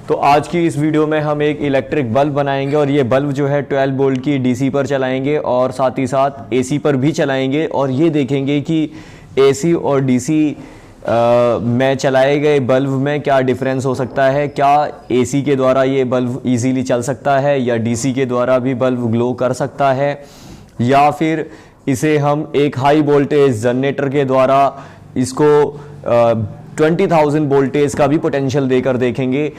तो आज की इस वीडियो में हम एक इलेक्ट्रिक बल्ब बनाएंगे और ये बल्ब जो है 12 वोल्ट की डीसी पर चलाएंगे और साथ ही साथ एसी पर भी चलाएंगे और ये देखेंगे कि एसी और डीसी में चलाए गए बल्ब में क्या डिफरेंस हो सकता है। क्या एसी के द्वारा ये बल्ब इजीली चल सकता है या डीसी के द्वारा भी बल्ब ग्लो कर सकता है, या फिर इसे हम एक हाई वोल्टेज जनरेटर के द्वारा इसको 20,000 वोल्टेज का भी पोटेंशियल देकर देखेंगे।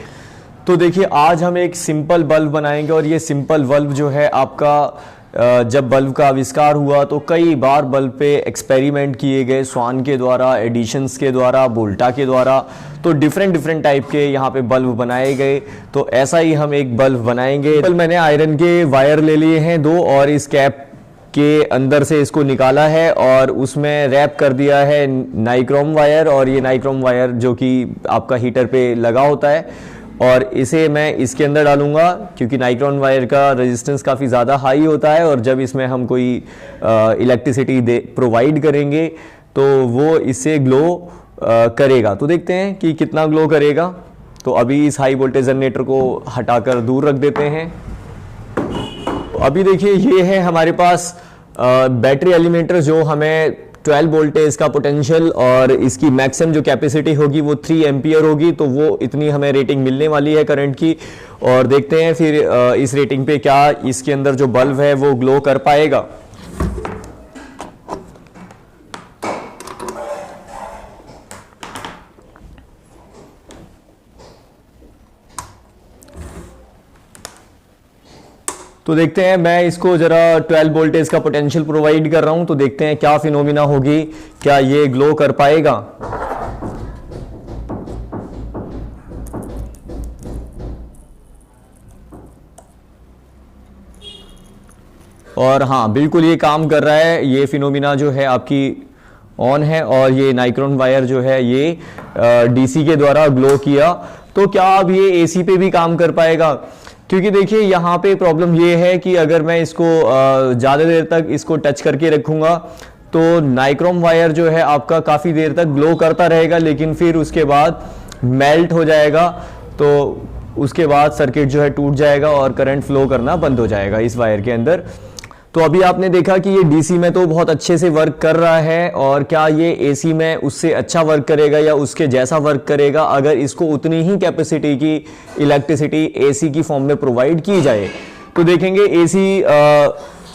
तो देखिए, आज हम एक सिंपल बल्ब बनाएंगे और ये सिंपल बल्ब जो है आपका जब बल्ब का आविष्कार हुआ तो कई बार बल्ब पे एक्सपेरिमेंट किए गए, स्वान के द्वारा, एडिशंस के द्वारा, वोल्टा के द्वारा, तो डिफरेंट टाइप के यहाँ पे बल्ब बनाए गए। तो ऐसा ही हम एक बल्ब बनाएंगे। कल मैंने आयरन के वायर ले लिए हैं 2 और इस कैप के अंदर से इसको निकाला है और उसमें रैप कर दिया है नाइक्रोम वायर, और ये नाइक्रोम वायर जो कि आपका हीटर पे लगा होता है, और इसे मैं इसके अंदर डालूंगा क्योंकि नाइक्रोन वायर का रेजिस्टेंस काफ़ी ज़्यादा हाई होता है और जब इसमें हम कोई इलेक्ट्रिसिटी प्रोवाइड करेंगे तो वो इससे ग्लो करेगा। तो देखते हैं कि कितना ग्लो करेगा। तो अभी इस हाई वोल्टेज जनरेटर को हटाकर दूर रख देते हैं। अभी देखिए, ये है हमारे पास बैटरी एलिमेंटर जो हमें 12 वोल्टेज का पोटेंशियल और इसकी मैक्सिमम जो कैपेसिटी होगी वो 3 एम्पियर होगी। तो वो इतनी हमें रेटिंग मिलने वाली है करंट की, और देखते हैं फिर इस रेटिंग पे क्या इसके अंदर जो बल्ब है वो ग्लो कर पाएगा। तो देखते हैं, मैं इसको जरा 12 वोल्टेज का पोटेंशियल प्रोवाइड कर रहा हूं, तो देखते हैं क्या फिनोमिना होगी, क्या ये ग्लो कर पाएगा। और हाँ, बिल्कुल ये काम कर रहा है। ये फिनोमिना जो है आपकी ऑन है और ये नाइक्रोन वायर जो है ये डीसी के द्वारा ग्लो किया। तो क्या अब ये एसी पे भी काम कर पाएगा? क्योंकि देखिए, यहाँ पे प्रॉब्लम ये है कि अगर मैं इसको ज़्यादा देर तक इसको टच करके रखूँगा तो नाइक्रोम वायर जो है आपका काफ़ी देर तक ग्लो करता रहेगा, लेकिन फिर उसके बाद मेल्ट हो जाएगा। तो उसके बाद सर्किट जो है टूट जाएगा और करंट फ्लो करना बंद हो जाएगा इस वायर के अंदर। तो अभी आपने देखा कि ये डीसी में तो बहुत अच्छे से वर्क कर रहा है, और क्या ये एसी में उससे अच्छा वर्क करेगा या उसके जैसा वर्क करेगा अगर इसको उतनी ही कैपेसिटी की इलेक्ट्रिसिटी एसी की फॉर्म में प्रोवाइड की जाए। तो देखेंगे, एसी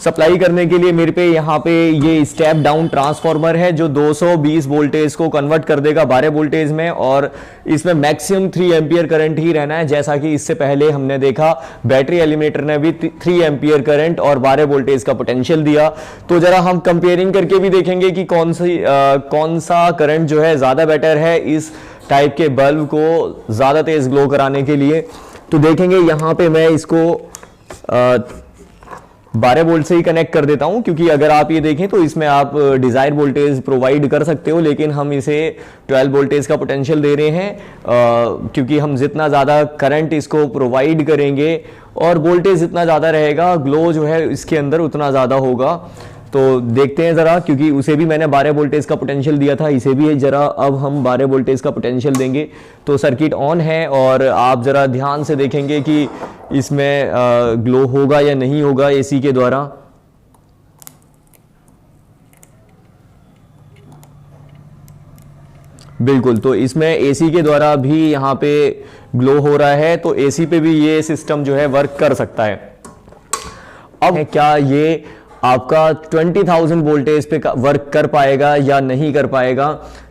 सप्लाई करने के लिए मेरे पे यहाँ पे ये स्टेप डाउन ट्रांसफार्मर है जो 220 वोल्टेज को कन्वर्ट कर देगा 12 वोल्टेज में, और इसमें मैक्सिमम 3 एम्पियर करंट ही रहना है। जैसा कि इससे पहले हमने देखा, बैटरी एलिमिनेटर ने भी 3 एम्पियर करंट और 12 वोल्टेज का पोटेंशियल दिया। तो जरा हम कंपेयरिंग करके भी देखेंगे कि कौन सा करंट जो है ज़्यादा बेटर है इस टाइप के बल्ब को ज़्यादा तेज ग्लो कराने के लिए। तो देखेंगे, यहाँ पे मैं इसको 12 वोल्ट से ही कनेक्ट कर देता हूं, क्योंकि अगर आप ये देखें तो इसमें आप डिजायर वोल्टेज प्रोवाइड कर सकते हो, लेकिन हम इसे 12 वोल्टेज का पोटेंशियल दे रहे हैं क्योंकि हम जितना ज़्यादा करंट इसको प्रोवाइड करेंगे और वोल्टेज जितना ज़्यादा रहेगा, ग्लो जो है इसके अंदर उतना ज़्यादा होगा। तो देखते हैं ज़रा, क्योंकि उसे भी मैंने 12 वोल्टेज का पोटेंशियल दिया था, इसे भी ज़रा अब हम 12 वोल्टेज का पोटेंशियल देंगे। तो सर्किट ऑन है और आप ज़रा ध्यान से देखेंगे कि इसमें ग्लो होगा या नहीं होगा एसी के द्वारा। बिल्कुल, तो इसमें एसी के द्वारा भी यहाँ पे ग्लो हो रहा है, तो एसी पे भी ये सिस्टम जो है वर्क कर सकता है। अब क्या ये आपका 20,000 वोल्टेज पे वर्क कर पाएगा या नहीं कर पाएगा?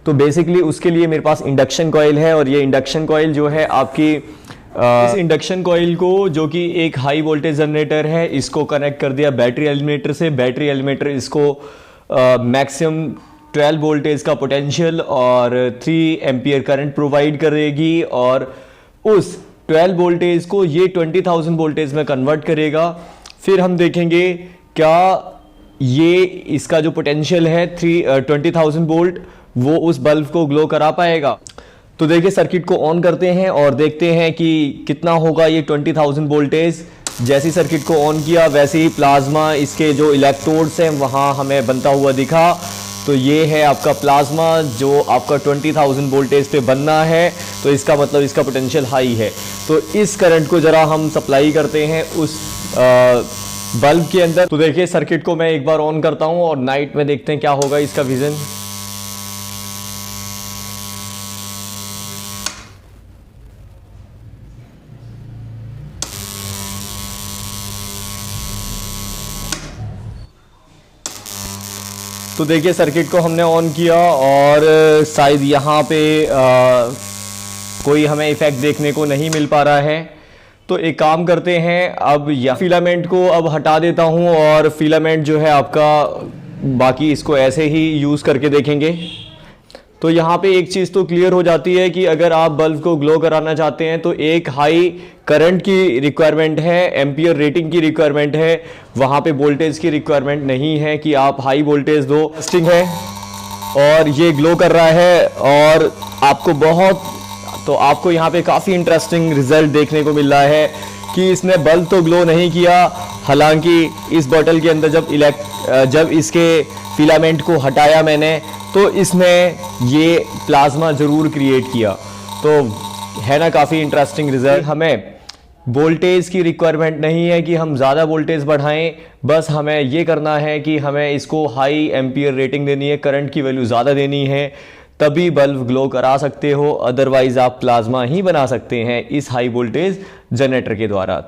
तो बेसिकली उसके लिए मेरे पास इंडक्शन कॉइल है, और ये इंडक्शन कॉइल जो है आपकी इस इंडक्शन कॉइल को, जो कि एक हाई वोल्टेज जनरेटर है, इसको कनेक्ट कर दिया बैटरी एलिमिनेटर से। बैटरी एलिमिनेटर इसको मैक्सिमम 12 वोल्टेज का पोटेंशियल और 3 एम्पियर करंट प्रोवाइड करेगी, और उस 12 वोल्टेज को ये 20,000 वोल्टेज में कन्वर्ट करेगा। फिर हम देखेंगे क्या ये इसका जो पोटेंशियल है 20,000 वोल्ट वो उस बल्ब को ग्लो करा पाएगा। तो देखिए, सर्किट को ऑन करते हैं और देखते हैं कि कितना होगा ये 20,000 वोल्टेज। जैसी सर्किट को ऑन किया वैसे ही प्लाज्मा, इसके जो इलेक्ट्रोड्स हैं वहाँ हमें बनता हुआ दिखा। तो ये है आपका प्लाज्मा जो आपका 20,000 वोल्टेज पे बनना है, तो इसका मतलब इसका पोटेंशियल हाई है। तो इस करंट को ज़रा हम सप्लाई करते हैं उस बल्ब के अंदर। तो देखिए सर्किट को मैं एक बार ऑन करता हूँ और नाइट में देखते हैं क्या होगा इसका विजन। तो देखिए सर्किट को हमने ऑन किया और शायद यहाँ पे कोई हमें इफेक्ट देखने को नहीं मिल पा रहा है। तो एक काम करते हैं, अब यह फिलामेंट को अब हटा देता हूँ और फिलामेंट जो है आपका बाकी इसको ऐसे ही यूज़ करके देखेंगे। तो यहाँ पे एक चीज़ तो क्लियर हो जाती है कि अगर आप बल्ब को ग्लो कराना चाहते हैं तो एक हाई करंट की रिक्वायरमेंट है, एम्पियर रेटिंग की रिक्वायरमेंट है, वहाँ पे वोल्टेज की रिक्वायरमेंट नहीं है कि आप हाई वोल्टेज दो। टेस्टिंग है और ये ग्लो कर रहा है और आपको यहाँ पे काफ़ी इंटरेस्टिंग रिजल्ट देखने को मिल रहा है कि इसने बल्ब तो ग्लो नहीं किया, हालांकि इस बॉटल के अंदर जब इसके फिलामेंट को हटाया मैंने तो इसने ये प्लाज्मा ज़रूर क्रिएट किया। तो है ना काफ़ी इंटरेस्टिंग रिजल्ट। हमें वोल्टेज की रिक्वायरमेंट नहीं है कि हम ज़्यादा वोल्टेज बढ़ाएं, बस हमें ये करना है कि हमें इसको हाई एम्पियर रेटिंग देनी है, करंट की वैल्यू ज़्यादा देनी है, तभी बल्ब ग्लो करा सकते हो। अदरवाइज़ आप प्लाज्मा ही बना सकते हैं इस हाई वोल्टेज जनरेटर के द्वारा।